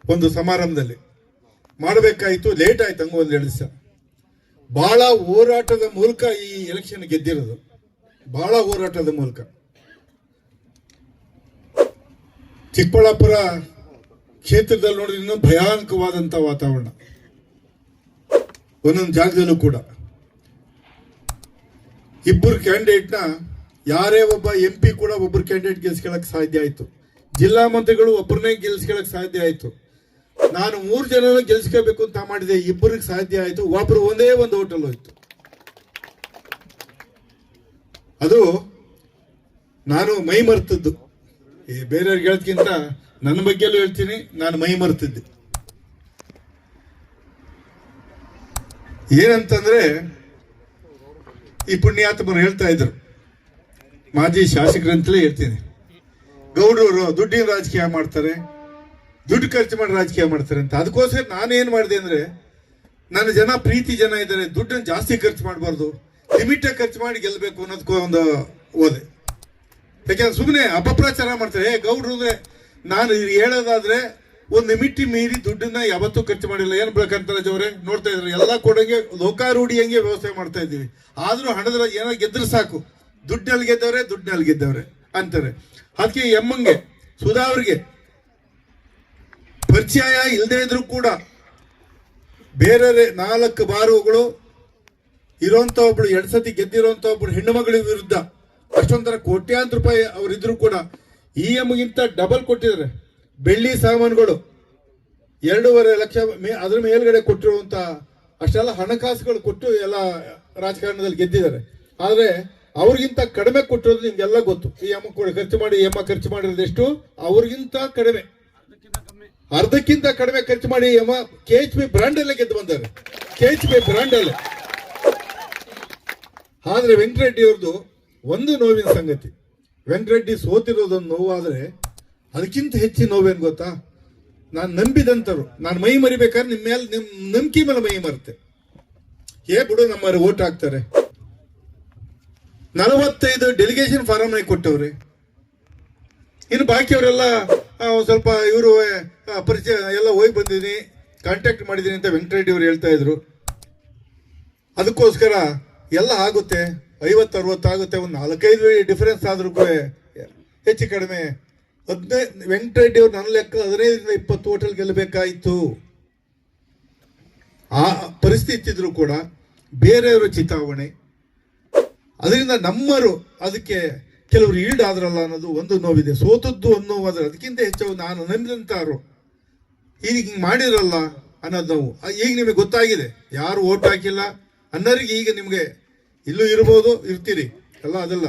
ಒಂದು ಸಮಾರಂಭದಲ್ಲಿ ಮಾಡಬೇಕಾಯಿತು, ಲೇಟ್ ಆಯ್ತು. ಹಂಗ ಒಂದು 2 ದಿವಸ ಬಹಳ ಹೋರಾಟದ ಮೂಲಕ ಈ ಎಲೆಕ್ಷನ್ ಗೆದ್ದಿರೋದು, ಬಹಳ ಹೋರಾಟದ ಮೂಲಕ. ಚಿಕ್ಕಬಳ್ಳಾಪುರ ಕ್ಷೇತ್ರದಲ್ಲಿ ನೋಡಿದ್ರೆ ಇನ್ನೂ ಭಯಾನಕವಾದಂತ ವಾತಾವರಣ. ಒಂದೊಂದು ಜಾಗದಲ್ಲೂ ಕೂಡ ಇಬ್ಬರು ಕ್ಯಾಂಡಿಡೇಟ್ನ, ಯಾರೇ ಒಬ್ಬ MP ಕೂಡ ಒಬ್ಬರು ಕ್ಯಾಂಡಿಡೇಟ್ ಗೆಲ್ಸ್ಕೊಳ್ಳಕ್ ಸಾಧ್ಯ ಆಯ್ತು. ಜಿಲ್ಲಾ ಮಂತ್ರಿಗಳು ಒಬ್ಬರನ್ನೇ ಗೆಲ್ಸ್ಕೊಳ್ಳಕ್ ಸಾಧ್ಯ ಆಯ್ತು. ನಾನು 3 ಜನನ ಗೆಲ್ಸ್ಕೋಬೇಕು ಅಂತ ಮಾಡಿದೆ, ಇಬ್ಬರಿಗೆ ಸಾಧ್ಯ ಆಯ್ತು. ಒಬ್ರು ಒಂದೇ ಒಂದು ಹೋಟೆಲ್ ಹೋಯ್ತು. ಅದು ನಾನು ಮೈ ಮರ್ತದ್ದು. ಬೇರೆಯವ್ರಿಗೆ ಹೇಳೋದ್ಕಿಂತ ನನ್ನ ಬಗ್ಗೆಲ್ಲೂ ಹೇಳ್ತೀನಿ, ನಾನು ಮೈ ಮರ್ತಿದ್ದೆ. ಏನಂತಂದ್ರೆ, ಈ ಪುಣ್ಯಾತ್ಮರು ಹೇಳ್ತಾ ಇದ್ರು, ಮಾಜಿ ಶಾಸಕರಂತಲೇ ಹೇಳ್ತೀನಿ, ಗೌಡರು ದುಡ್ಡಿನ ರಾಜಕೀಯ ಮಾಡ್ತಾರೆ, ದುಡ್ಡು ಖರ್ಚು ಮಾಡಿ ರಾಜಕೀಯ ಮಾಡ್ತಾರೆ ಅಂತ. ಅದಕ್ಕೋಸ್ಕರ ನಾನೇನ್ ಮಾಡಿದೆ ಅಂದ್ರೆ, ನನ್ನ ಜನ ಪ್ರೀತಿ ಜನ ಇದ್ದಾರೆ, ದುಡ್ಡನ್ನು ಜಾಸ್ತಿ ಖರ್ಚು ಮಾಡಬಾರ್ದು, ಲಿಮಿಟ್ ಖರ್ಚು ಮಾಡಿ ಗೆಲ್ಲಬೇಕು ಅನ್ನೋದಕ್ಕೂ ಒಂದು ಓದೆ. ಯಾಕೆಂದ್ರೆ ಸುಮ್ಮನೆ ಅಪಪ್ರಚಾರ ಮಾಡ್ತಾರೆ. ಗೌಡ್ರು ಅಂದ್ರೆ, ನಾನು ಹೇಳೋದಾದ್ರೆ ಒಂದು ಲಿಮಿಟ್ ಮೀರಿ ದುಡ್ಡನ್ನ ಯಾವತ್ತೂ ಖರ್ಚು ಮಾಡಿಲ್ಲ. ಏನ್ ಬೇಕಂತಾರ ಅವರೇ ನೋಡ್ತಾ ಇದ್ರೆ ಎಲ್ಲ ಕೊಡಂಗೆ ಲೋಕಾರೂಢಿ ಹಂಗೆ ವ್ಯವಸ್ಥೆ ಮಾಡ್ತಾ ಇದ್ದೀವಿ. ಆದ್ರೂ ಹಣದ ಏನೋ ಗೆದ್ರೆ ಸಾಕು, ದುಡ್ಡಿನಲ್ಲಿ ಗೆದ್ದವ್ರೆ ಅಂತಾರೆ. ಅದಕ್ಕೆ ಎಮ್ಮಂಗೆ ಸುಧಾ ಅವ್ರಿಗೆ ಪರಿಚಯ ಇಲ್ಲದೆ ಇದ್ರು ಕೂಡ ಬೇರೆ 4 ಬಾರುಗಳು ಇರೋಂತ ಒಬ್ಳು 2 ಸತಿ ಗೆದ್ದಿರೋಂತ ಒಬ್ಳು ಹೆಣ್ಣು ಮಗಳ ವಿರುದ್ಧ ಅಷ್ಟೊಂಥರ ಕೋಟ್ಯಾಂತರ ರೂಪಾಯಿ ಅವರಿದ್ರು ಕೂಡ ಈ ಎಮ್ಗಿಂತ ಡಬಲ್ ಕೊಟ್ಟಿದ್ದಾರೆ. ಬೆಳ್ಳಿ ಸಾಮಾನುಗಳು 2.5 ಲಕ್ಷ ಅದ್ರ ಮೇಲ್ಗಡೆ ಕೊಟ್ಟಿರುವಂತ ಅಷ್ಟೆಲ್ಲ ಹಣಕಾಸುಗಳು ಕೊಟ್ಟು ಎಲ್ಲ ರಾಜಕಾರಣದಲ್ಲಿ ಗೆದ್ದಿದ್ದಾರೆ. ಆದ್ರೆ ಅವ್ರಿಗಿಂತ ಕಡಿಮೆ ಕೊಟ್ಟಿರೋದು ನಿಮ್ಗೆಲ್ಲ ಗೊತ್ತು. ಈ ಅಮ್ಮ ಖರ್ಚು ಮಾಡಿರೋದು ಎಷ್ಟು? ಅವ್ರಿಗಿಂತ ಕಡಿಮೆ, ಅರ್ಧಕ್ಕಿಂತ ಕಡಿಮೆ ಖರ್ಚು ಮಾಡಿ ಅಮ್ಮ KHP ಬ್ರಾಂಡ್ ಅಲ್ಲೇ ಗೆದ್ದು ಬಂದಾರೆ. KHP ಬ್ರಾಂಡ್ ಅಲ್ಲೇ. ಆದ್ರೆ ವೆಂಕಟರೆಡ್ಡಿ ಅವ್ರದ್ದು ಒಂದು ನೋವಿನ ಸಂಗತಿ, ವೆಂಕಟರೆಡ್ಡಿ ಸೋತಿರೋದೊಂದು ನೋವಾದ್ರೆ ಅದಕ್ಕಿಂತ ಹೆಚ್ಚಿನ ನೋವೇನು ಗೊತ್ತಾ? ನಾನು ನಂಬಿದಂತರು, ನಾನು ಮೈ ಮರಿಬೇಕಾದ್ರೆ ನಿಮ್ ನಂಬಿಕೆ ಮೇಲೆ ಮೈ ಮರುತ್ತೆ. ಬಿಡು ನಮ್ಮವ್ರು ಓಟ್ ಹಾಕ್ತಾರೆ. 45 ಡೆಲಿಗೇಷನ್ ಫಾರಂ ಕೊಟ್ಟವ್ರಿ. ಇನ್ನು ಬಾಕಿಯವರೆಲ್ಲ ಸ್ವಲ್ಪ ಇವರು ಪರಿಚಯ ಎಲ್ಲ ಹೋಗಿ ಬಂದಿದ್ದೀನಿ, ಕಾಂಟ್ಯಾಕ್ಟ್ ಮಾಡಿದ್ದೀನಿ ಅಂತ ವೆಂಕಟರೆಡ್ಡಿ ಅವರು ಹೇಳ್ತಾ ಇದ್ರು. ಅದಕ್ಕೋಸ್ಕರ ಎಲ್ಲ ಆಗುತ್ತೆ, 50-60 ಆಗುತ್ತೆ. ಒಂದು 4-5 ಡಿಫರೆನ್ಸ್ ಆದ್ರೂ ಹೆಚ್ಚು ಕಡಿಮೆ ವೆಂಕಟರೆಡ್ಡಿ ಅವರು ನನ್ನ ಲೆಕ್ಕ 15-20 ಹೋಟೆಲ್ ಗೆಲ್ಲಬೇಕಾಯಿತು. ಆ ಪರಿಸ್ಥಿತಿ ಇದ್ರು ಕೂಡ ಬೇರೆಯವರು ಚಿತಾವಣೆ, ಅದರಿಂದ ನಮ್ಮರು ಅದಕ್ಕೆ ಕೆಲವರು ಈಲ್ಡ್ ಆದ್ರಲ್ಲ ಅನ್ನೋದು ಒಂದು ನೋವಿದೆ. ಸೋತದ್ದು ಒಂದು ನೋವಾದ್ರೆ ಅದಕ್ಕಿಂತ ಹೆಚ್ಚು ನಾನು ನಂಬಿದಂತಾರು ಈಗ ಹಿಂಗೆ ಮಾಡಿರಲ್ಲ ಅನ್ನೋದು ನೋವು. ಈಗ ನಿಮಗೆ ಗೊತ್ತಾಗಿದೆ, ಯಾರು ಓಟ್ ಹಾಕಿಲ್ಲ ಅನ್ನೋರಿಗೆ ಈಗ ನಿಮಗೆ ಇಲ್ಲೂ ಇರ್ಬೋದು, ಇರ್ತೀರಿ ಎಲ್ಲ, ಅದೆಲ್ಲ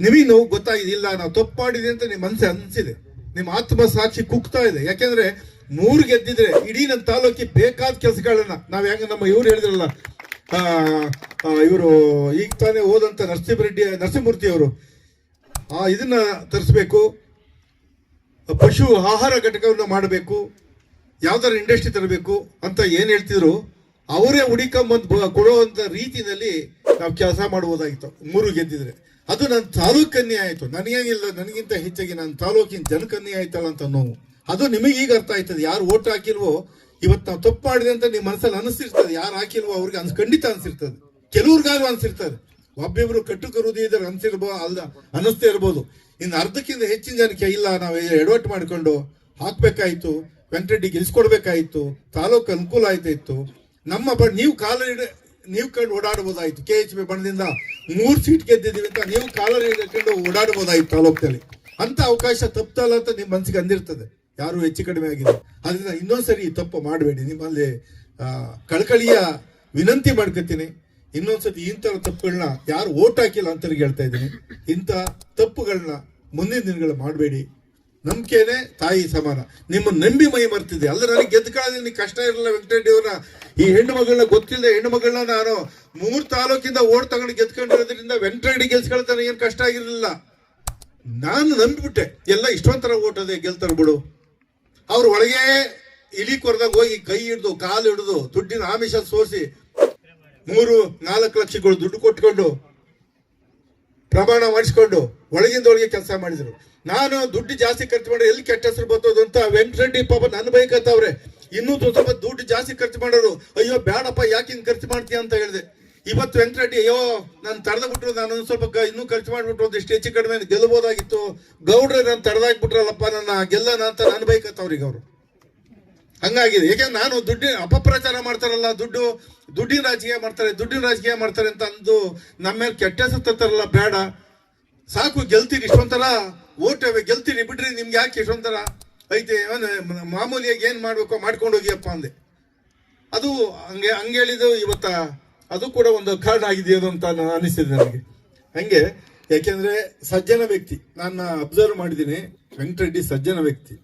ನಿಮಗೆ ನೋವು ಗೊತ್ತಾಗಿದೆ. ಇಲ್ಲ ನಾವು ತಪ್ಪು ಮಾಡಿದೆ ಅಂತ ನಿಮ್ಮ ಮನಸ್ಸು ಅನಿಸಿದೆ, ನಿಮ್ಮ ಆತ್ಮಸಾಕ್ಷಿ ಕುಗ್ತಾ ಇದೆ. ಯಾಕೆಂದ್ರೆ 3 ಗೆದ್ದಿದ್ರೆ ಇಡೀ ನನ್ನ ತಾಲೂಕಿಗೆ ಬೇಕಾದ ಕೆಲಸಗಳನ್ನ ನಾವು ಹೆಂಗ ನಮ್ಮ ಇವ್ರು ಹೇಳಿದ್ರಲ್ಲ, ಇವರು ಈಗ ತಾನೇ ಹೋದಂತ ನರಸಿಂಹಮೂರ್ತಿ ಅವರು ಇದನ್ನ ತರಿಸ್ಬೇಕು, ಪಶು ಆಹಾರ ಘಟಕವನ್ನು ಮಾಡಬೇಕು, ಯಾವ್ದಾರ ಇಂಡಸ್ಟ್ರಿ ತರಬೇಕು ಅಂತ ಏನ್ ಹೇಳ್ತಿದ್ರು, ಅವರೇ ಹುಡಿಕೊಂಬಂದು ಕೊಡುವಂತ ರೀತಿಯಲ್ಲಿ ನಾವು ಕೆಲಸ ಮಾಡಬಹುದಾಗಿತ್ತು 3 ಗೆದ್ದಿದ್ರೆ. ಅದು ನನ್ನ ತಾಲೂಕನ್ನೇ ಆಯ್ತು, ನನಗೇನಿಲ್ಲ, ನನಗಿಂತ ಹೆಚ್ಚಾಗಿ ನನ್ನ ತಾಲೂಕಿನ ಜನಕನ್ನೇ ಆಯ್ತಲ್ಲ ಅಂತ ನೋವು. ಅದು ನಿಮಗೆ ಈಗ ಅರ್ಥ ಆಯ್ತದೆ. ಯಾರು ಓಟ್ ಹಾಕಿಲ್ವೋ ಇವತ್ತು ನಾವು ತಪ್ಪು ಮಾಡಿದೆ ಅಂತ ನಿಮ್ಮ ಮನಸ್ಸಲ್ಲಿ ಅನಿಸ್ತಿರ್ತದೆ. ಯಾರು ಹಾಕಿಲ್ವೋ ಅವ್ರಿಗೆ ಖಂಡಿತ ಅನ್ಸಿರ್ತದೆ, ಕೆಲವ್ರಿಗಾದ್ರು ಅನ್ಸಿರ್ತದೆ. ಒಬ್ಬೊಬ್ರು ಕಟ್ಟುಕರುದಿ ಇದ್ದಾರೆ ಅನ್ನಿಸ್ತೇ ಇರ್ಬೋದು. ಇನ್ನು ಅರ್ಧಕ್ಕಿಂತ ಹೆಚ್ಚಿನ ಜನಕ್ಕೆ ಇಲ್ಲ, ನಾವು ಎಡವಟ್ಟು ಮಾಡಿಕೊಂಡು ಹಾಕ್ಬೇಕಾಯ್ತು, ವೆಂಕಟರೆಡ್ಡಿ ಗೆಲ್ಸ್ಕೊಡ್ಬೇಕಾಯ್ತು, ತಾಲೂಕು ಅನುಕೂಲ ಆಯ್ತಾಯಿತ್ತು. ನಮ್ಮ ನೀವು ಕಂಡು ಓಡಾಡಬಹುದಾಯ್ತು. KHP ಬಣದಿಂದ 3 ಸೀಟ್ ಗೆದ್ದಿದ್ದೀವಿ ಅಂತ ನೀವು ಕಾಲರ್ ಹಿಡ್ಕೊಂಡು ಓಡಾಡಬಹುದಾಯ್ತು ತಾಲೂಕಲ್ಲಿ. ಅಂತ ಅವಕಾಶ ತಪ್ಪಲ್ಲ ಅಂತ ನಿಮ್ಮ ಮನಸ್ಸಿಗೆ ಅಂದಿರ್ತದೆ, ಯಾರು ಹೆಚ್ಚು ಕಡಿಮೆ ಆಗಿದೆ. ಅದರಿಂದ ಇನ್ನೊಂದ್ಸರಿ ತಪ್ಪು ಮಾಡಬೇಡಿ. ನಿಮ್ಮಲ್ಲಿ ಕಳಕಳಿಯ ವಿನಂತಿ ಮಾಡ್ಕೊತೀನಿ. ಇನ್ನೊಂದ್ಸತಿ ಇಂಥ ತಪ್ಪುಗಳನ್ನ ಯಾರು ಓಟ್ ಹಾಕಿಲ್ಲ ಅಂತರಿಗೆ ಹೇಳ್ತಾ ಇದ್ದೀನಿ, ಇಂಥ ತಪ್ಪುಗಳನ್ನ ಮುಂದಿನ ದಿನಗಳು ಮಾಡಬೇಡಿ. ನಂಬಿಕೆನೆ ತಾಯಿ ಸಮಾನ. ನಿಮ್ಮ ನಂಬಿ ಮೈ ಮರ್ತಿದೆ. ಅಲ್ಲ, ನನಗೆ ಗೆದ್ಕೊಳ್ಳೋದ್ರಿಂದ ಕಷ್ಟ ಇರಲಿಲ್ಲ. ವೆಂಕಟರೆಡ್ಡಿ ಅವರ ಈ ಹೆಣ್ಣು ಮಗಳನ್ನ ಗೊತ್ತಿಲ್ಲದೆ ಹೆಣ್ಣು ಮಗಳನ್ನ ನಾನು 3 ತಾಲೂಕಿಂದ ಓಟ್ ತಗೊಂಡು ಗೆದ್ಕೊಂಡಿರೋದ್ರಿಂದ ವೆಂಕಟರೆಡ್ಡಿ ಗೆಲ್ಸ್ಕೊಳ್ತಾನೆ ಏನು ಕಷ್ಟ ಆಗಿರಲಿಲ್ಲ. ನಾನು ನಂಬಿಬಿಟ್ಟೆ, ಎಲ್ಲ ಇಷ್ಟೊಂಥರ ಓಟ್ ಅದೇ ಗೆಲ್ತಾರೆ ಬಿಡು. ಅವ್ರ ಒಳಗೆ ಇಲಿ ಕೊರದಾಗ ಹೋಗಿ ಕೈ ಹಿಡಿದು ಕಾಲು ಹಿಡಿದು ದುಡ್ಡಿನ ಆಮಿಷ ಸೋರಿಸಿ 3-4 ಲಕ್ಷಗಳು ದುಡ್ಡು ಕೊಟ್ಕೊಂಡು ಪ್ರಮಾಣ ಮಾಡಿಸ್ಕೊಂಡು ಒಳಗಿಂದ ಒಳಗೆ ಕೆಲಸ ಮಾಡಿದ್ರು. ನಾನು ದುಡ್ಡು ಜಾಸ್ತಿ ಖರ್ಚು ಮಾಡಿ ಎಲ್ಲಿ ಕೆಟ್ಟ ಹೆಸರು ಬರ್ತದ ಅಂತ ವೆಂಕಟರೆಡ್ಡಿ ಪಾಪ ನನ್ನ ಬೈಕತ್ತವ್ರೆ. ಇನ್ನೂ ಸ್ವಲ್ಪ ದುಡ್ಡು ಜಾಸ್ತಿ ಖರ್ಚು ಮಾಡೋರು, ಅಯ್ಯೋ ಬೇಡಪ್ಪ ಯಾಕೆ ಹಿಂಗೆ ಖರ್ಚು ಮಾಡ್ತೀಯ ಅಂತ ಹೇಳಿದೆ. ಇವತ್ತು ವೆಂಕಟರೆಡ್ಡಿ ಅಯ್ಯೋ ನಾನು ತಡೆದ್ಬಿಟ್ರು, ನಾನು ಸ್ವಲ್ಪ ಇನ್ನೂ ಖರ್ಚು ಮಾಡಿಬಿಟ್ರು, ಒಂದಿಷ್ಟು ಹೆಚ್ಚು ಕಡಿಮೆ ಗೆಲ್ಲಬಹುದಾಗಿತ್ತು, ಗೌಡ್ರೆ ನಾನು ತಡೆದಾಕ್ಬಿಟ್ರಲ್ಲಪ್ಪ ನನ್ನ ಗೆಲ್ಲನ ಅಂತ ನನ್ನ ಬೈಕತ್ತವ್ರಿಗೆ ಅವರು. ಹಂಗಾಗಿದೆ. ಯಾಕೆಂದ್ರೆ ನಾನು ದುಡ್ಡಿನ ಅಪಪ್ರಚಾರ ಮಾಡ್ತಾರಲ್ಲ, ದುಡ್ಡಿನ ರಾಜಕೀಯ ಮಾಡ್ತಾರೆ ಅಂತ ಅಂದು ನಮ್ಮ ಮೇಲೆ ಕೆಟ್ಟ ಹೆಸರು ತರ್ತಾರಲ್ಲ. ಬೇಡ, ಸಾಕು, ಗೆಲ್ತೀರಿ ಇಷ್ಟೊಂಥರ ಓಟ್ ಗೆಲ್ತೀರಿ ಬಿಡ್ರಿ, ನಿಮ್ಗೆ ಯಾಕೆ ಇಷ್ಟೊಂಥರ ಐತೆ, ಮಾಮೂಲಿಯಾಗಿ ಏನ್ ಮಾಡ್ಬೇಕೋ ಮಾಡ್ಕೊಂಡು ಹೋಗಿಯಪ್ಪ ಅಂದೆ. ಅದು ಹಂಗೆ ಹೇಳಿದ್ದು ಇವತ್ತ ಅದು ಕೂಡ ಒಂದು ಕಾರಣ ಆಗಿದೆಯೋ ಅಂತ ಅನಿಸ್ತಿದೆ ನನಗೆ. ಹಂಗೆ ಯಾಕೆಂದ್ರೆ ಸಜ್ಜನ ವ್ಯಕ್ತಿ, ನಾನು ಅಬ್ಸರ್ವ್ ಮಾಡಿದ್ದೀನಿ, ವೆಂಕಟರೆಡ್ಡಿ ಸಜ್ಜನ ವ್ಯಕ್ತಿ.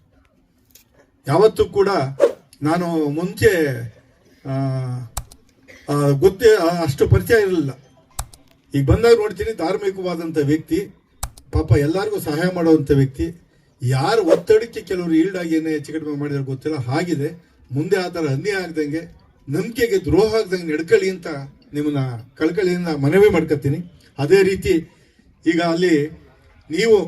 ಯಾವತ್ತೂ ಕೂಡ ನಾನು ಮುಂಚೆ ಗೊತ್ತೇ ಅಷ್ಟು ಪರಿಚಯ ಇರಲಿಲ್ಲ. ಈಗ ಬಂದಾಗ ನೋಡ್ತೀನಿ, ಧಾರ್ಮಿಕವಾದಂಥ ವ್ಯಕ್ತಿ, ಪಾಪ ಎಲ್ಲರಿಗೂ ಸಹಾಯ ಮಾಡುವಂಥ ವ್ಯಕ್ತಿ. ಯಾರು ಒತ್ತಡಕ್ಕೆ ಕೆಲವರು ಈಲ್ಡಾಗಿ ಏನೇ ಹೆಚ್ಚು ಕಡಿಮೆ ಮಾಡಿದ್ರೆ ಗೊತ್ತಿಲ್ಲ, ಹಾಗಿದೆ. ಮುಂದೆ ಆ ಥರ ಅನ್ಯಾಯ ಆಗ್ದಂಗೆ, ನಂಬಿಕೆಗೆ ದ್ರೋಹ ಆಗ್ದಂಗೆ ನಡ್ಕೊಳ್ಳಿ ಅಂತ ನಿಮ್ಮನ್ನ ಕಳ್ಕಳಿಯಿಂದ ಮನವಿ ಮಾಡ್ಕೊತೀನಿ. ಅದೇ ರೀತಿ ಈಗ ಅಲ್ಲಿ ನೀವು